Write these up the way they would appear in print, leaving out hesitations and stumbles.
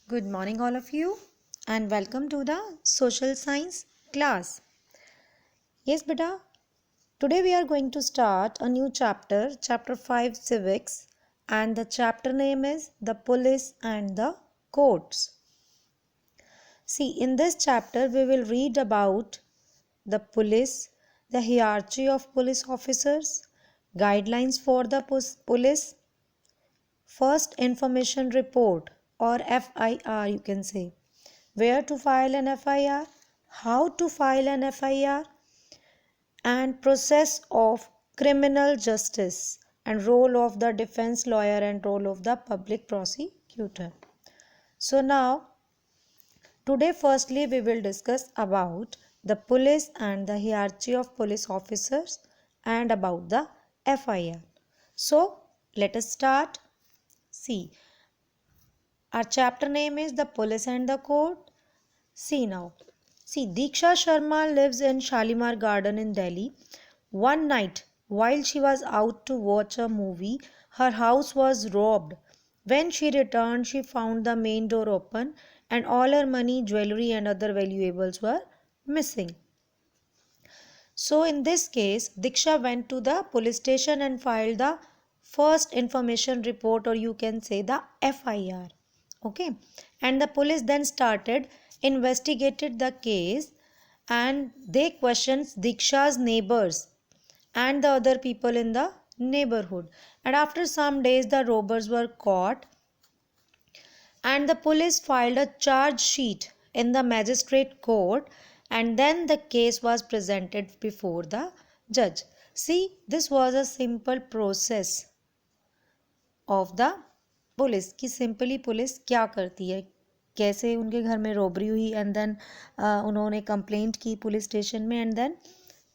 Good morning, all of you, and welcome to the social science class. Yes, beta, today we are going to start a new chapter, chapter 5 Civics, and the chapter name is The Police and the Courts. See, in this chapter, we will read about the police, the hierarchy of police officers, guidelines for the police, first information report or FIR, you can say, where to file an FIR, how to file an FIR, and process of criminal justice and role of the defense lawyer and role of the public prosecutor. So now today firstly we will discuss about the police and the hierarchy of police officers and about the FIR. So let us start. See, our chapter name is The Police and the Court. See now. See, Diksha Sharma lives in Shalimar Garden in Delhi. One night, while she was out to watch a movie, her house was robbed. When she returned, she found the main door open and all her money, jewelry, and other valuables were missing. So, in this case, Diksha went to the police station and filed the first information report, or you can say the FIR. Okay, and the police then started investigated the case, and they questioned Diksha's neighbors and the other people in the neighborhood. And after some days, the robbers were caught, and the police filed a charge sheet in the magistrate court, and then the case was presented before the judge. See, this was a simple process of the police कि simply police क्या करती है, कैसे उनके घर में robbery हुई, and then उन्होंने कंप्लेंट की पुलिस स्टेशन में, एंड देन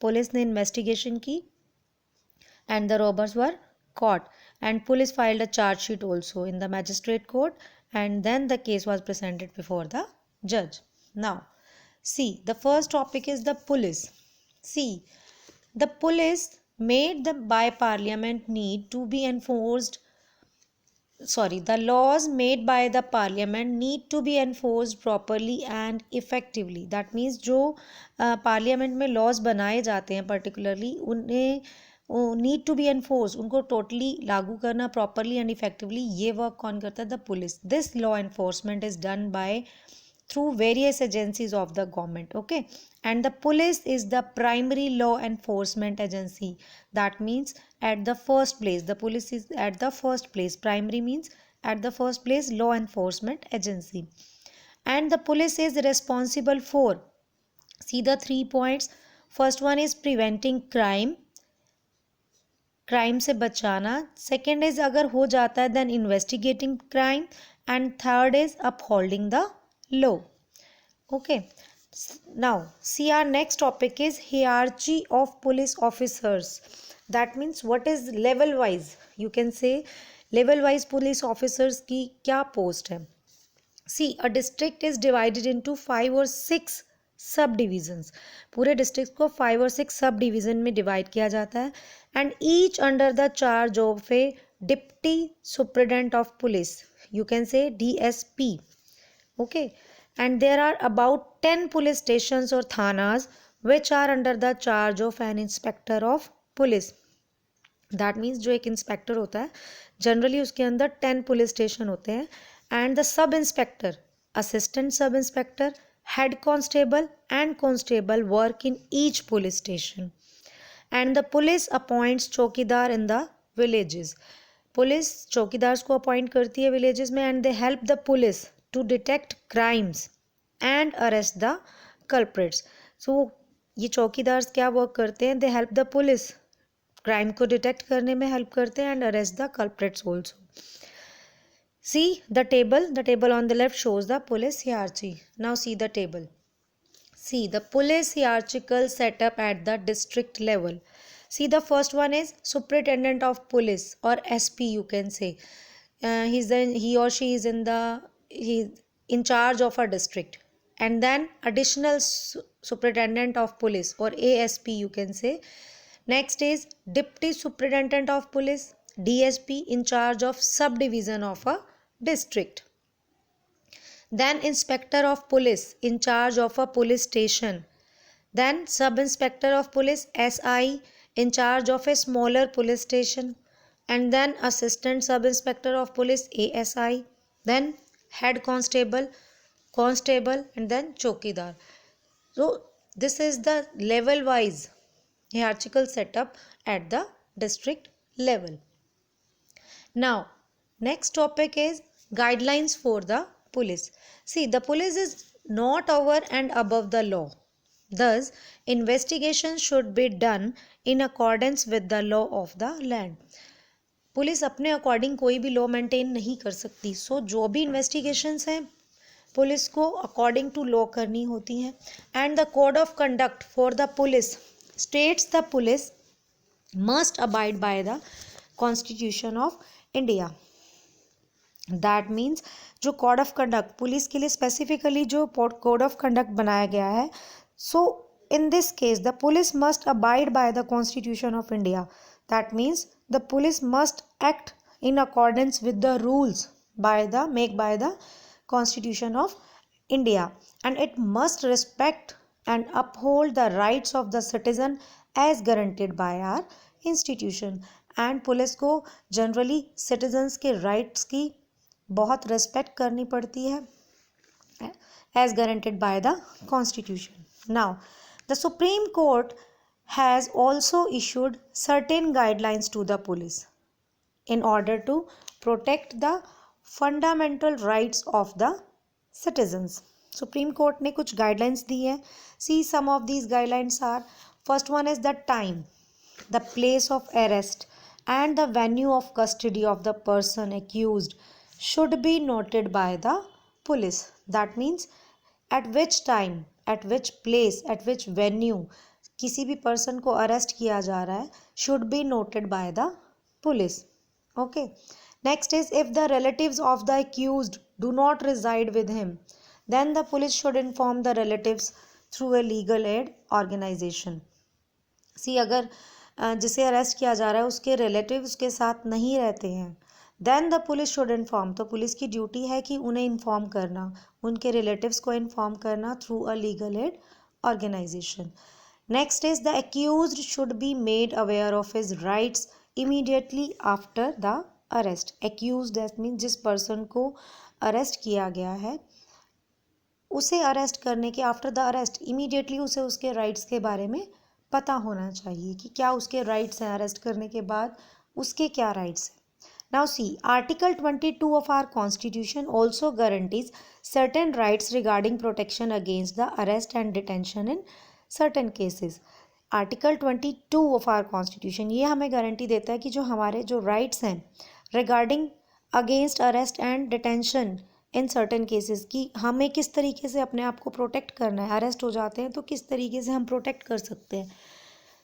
पुलिस ने इन्वेस्टिगेशन की, and the robbers were caught, and police filed a charge sheet also in the magistrate court, and then the case was presented before the judge. Now see, the first topic is the police. See, the police made by parliament need to be enforced, the laws made by the parliament need to be enforced properly and effectively. That means जो parliament में laws बनाए जाते हैं particularly, उन्हें need to be enforce, उनको totally लागू करना properly and effectively, ये वर्क कौन करता है? The police. This law enforcement is done by through various agencies of the government. Okay, and the police is the primary law enforcement agency. That means at the first place, the police is at the first place. Primary means at the first place, law enforcement agency. And the police is responsible for, see the 3 points. First one is preventing crime, crime से बचाना. Second is अगर हो जाता है then investigating crime, and third is upholding the law. Okay, now see, our next topic is hierarchy of police officers. That means what is level wise, you can say level wise police officers की क्या post है. See, a district is divided into 5 or 6 सब divisions. पूरे district को 5 और 6 sub division में divide किया जाता है, and each under the charge of A deputy superintendent of police, you can say DSP. Okay, and there are about 10 police stations or thanas which are under the charge of an inspector of police. That means जो एक inspector होता है, generally उसके अंदर 10 police station होते हैं, and the sub inspector, assistant sub inspector, head constable and constable work in each police station, and the police appoints चौकीदार in the villages. Police चौकीदार्स को अपॉइंट करती है विलेजेस में, and they help the police to detect crimes and arrest the culprits. So ये चौकीदार क्या work करते हैं? They help the police, crime को डिटेक्ट करने में हेल्प करते हैं, and arrest the culprits also. See the table on the left shows the police hierarchy. Now see the table. See the police hierarchical setup at the district level. See, the first one is superintendent of police, or SP you can say. He or she is in charge of a district, and then additional superintendent of police, or ASP you can say. Next is deputy superintendent of police, DSP, in charge of subdivision of a district. then inspector of police in charge of a police station, then sub inspector of police SI in charge of a smaller police station, and then assistant sub inspector of police ASI, then head constable, and then chokidar. So this is the level wise hierarchical setup at the district level. Now, next topic is guidelines for the police. See, the police is not over and above the law. Thus, investigation should be done in accordance with the law of the land. Police अपने according कोई भी law maintain नहीं कर सकती. सो जो भी investigations हैं police को अकॉर्डिंग टू लॉ करनी होती हैं. And the code of conduct for the police states the police must abide by the constitution of India. That means जो कोड ऑफ कंडक्ट पुलिस के लिए स्पेसिफिकली जो कोड ऑफ कंडक्ट बनाया गया है, so in this case the police must abide by the constitution of India. That means the police must act in accordance with the rules made by the Constitution of India, and it must respect and uphold the rights of the citizen as guaranteed by our institution. And police को generally citizens के rights की बहुत respect करनी पड़ती है as guaranteed by the Constitution. Now, the Supreme Court has also issued certain guidelines to the police in order to protect the fundamental rights of the citizens. Supreme Court ने कुछ guidelines दी है. See, some of these guidelines are, first one is the time, the place of arrest and the venue of custody of the person accused should be noted by the police. That means at which time, at which place, at which venue किसी भी person को arrest किया जा रहा है should be noted by the police. Okay. Next is if the relatives of the accused do not reside with him then the police should inform the relatives through a legal aid organisation. See, अगर जिसे arrest किया जा रहा है उसके relative उसके साथ नहीं रहते हैं then the police should inform. तो पुलिस की ड्यूटी है कि उन्हें इन्फॉर्म करना, उनके रिलेटिव्स को इन्फॉर्म करना through a legal aid organisation. Next is the accused should be made aware of his rights immediately after the arrest. Accused that means जिस person को arrest किया गया है उसे arrest करने के after the arrest immediately उसे उसके rights के बारे में पता होना चाहिए कि क्या उसके rights हैं. arrest करने के बाद उसके क्या rights हैं. Now see, Article 22 of our Constitution also guarantees certain rights regarding protection against the arrest and detention in certain cases. Article 22 of our constitution ये हमें गारंटी देता है कि जो हमारे जो राइट्स हैं regarding against arrest and detention in certain cases की हमें किस तरीके से अपने आप को प्रोटेक्ट करना है. अरेस्ट हो जाते हैं तो किस तरीके से हम प्रोटेक्ट कर सकते हैं.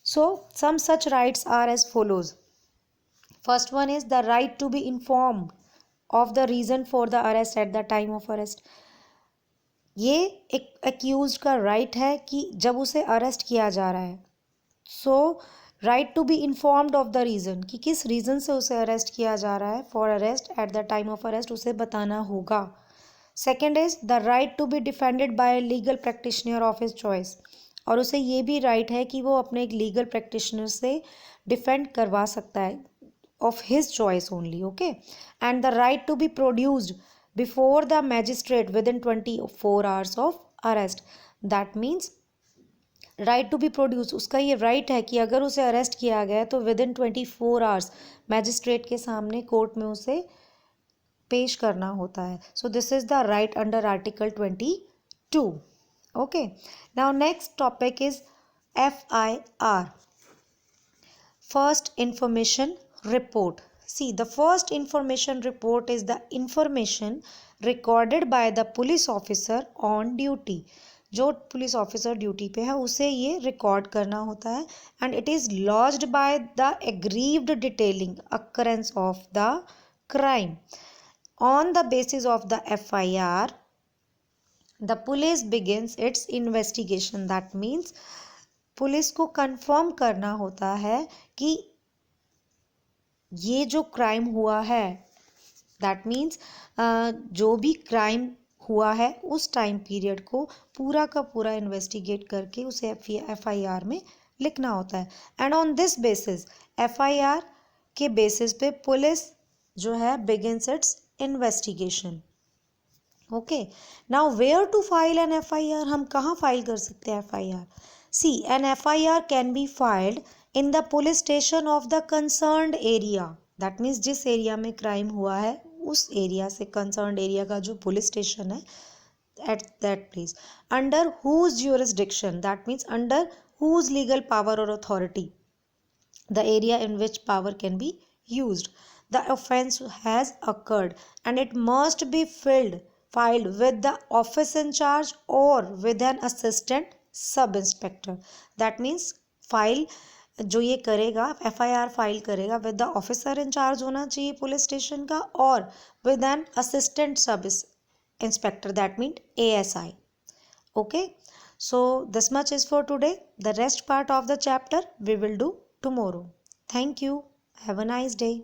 So some such rights are as follows. First one is the right to be informed of the reason for the arrest at the time of arrest. ये एक एक्यूज्ड का राइट है कि जब उसे अरेस्ट किया जा रहा है so right to be informed of the reason कि किस रीज़न से उसे अरेस्ट किया जा रहा है. For arrest at the time of arrest उसे बताना होगा. Second is the right to be defended by legal practitioner of his choice. और उसे ये भी राइट है कि वो अपने एक लीगल प्रैक्टिशनर से डिफेंड करवा सकता है of his choice only. Okay. And the right to be produced before the magistrate within 24 hours of arrest. That means right to be produced, उसका ये right है कि अगर उसे अरेस्ट किया गया है तो within 24 hours magistrate के सामने कोर्ट में उसे पेश करना होता है. So this is the right under Article 22. Okay. Now next topic is FIR, First Information Report. See, the first information report is the information recorded by the police officer on duty. जो police officer duty पे है उसे ये record करना होता है and it is lodged by the aggrieved detailing occurrence of the crime. On the basis of the FIR the police begins its investigation. That means police को confirm करना होता है कि ये जो क्राइम हुआ है दैट मीन्स जो भी क्राइम हुआ है उस टाइम पीरियड को पूरा का पूरा इन्वेस्टिगेट करके उसे FIR में लिखना होता है। And on this basis FIR के बेसिस पे पुलिस जो है begins its investigation. Okay, now where to file an FIR, हम कहाँ फाइल कर सकते हैं FIR? See, an FIR can be filed in the police station of the concerned area. That means जिस एरिया में क्राइम हुआ है उस एरिया से, कंसर्न्ड एरिया का जो पुलिस स्टेशन है, at that place, under whose jurisdiction, that means under whose legal power or authority the area in which power can be used the offense has occurred, and it must be filed with the office in charge or with an assistant sub inspector. That means file जो ये करेगा FIR file करेगा with the officer in charge होना चाहिए police station का, और with an assistant sub inspector, that means ASI. Okay, so this much is for today. The rest part of the chapter we will do tomorrow. Thank you. Have a nice day.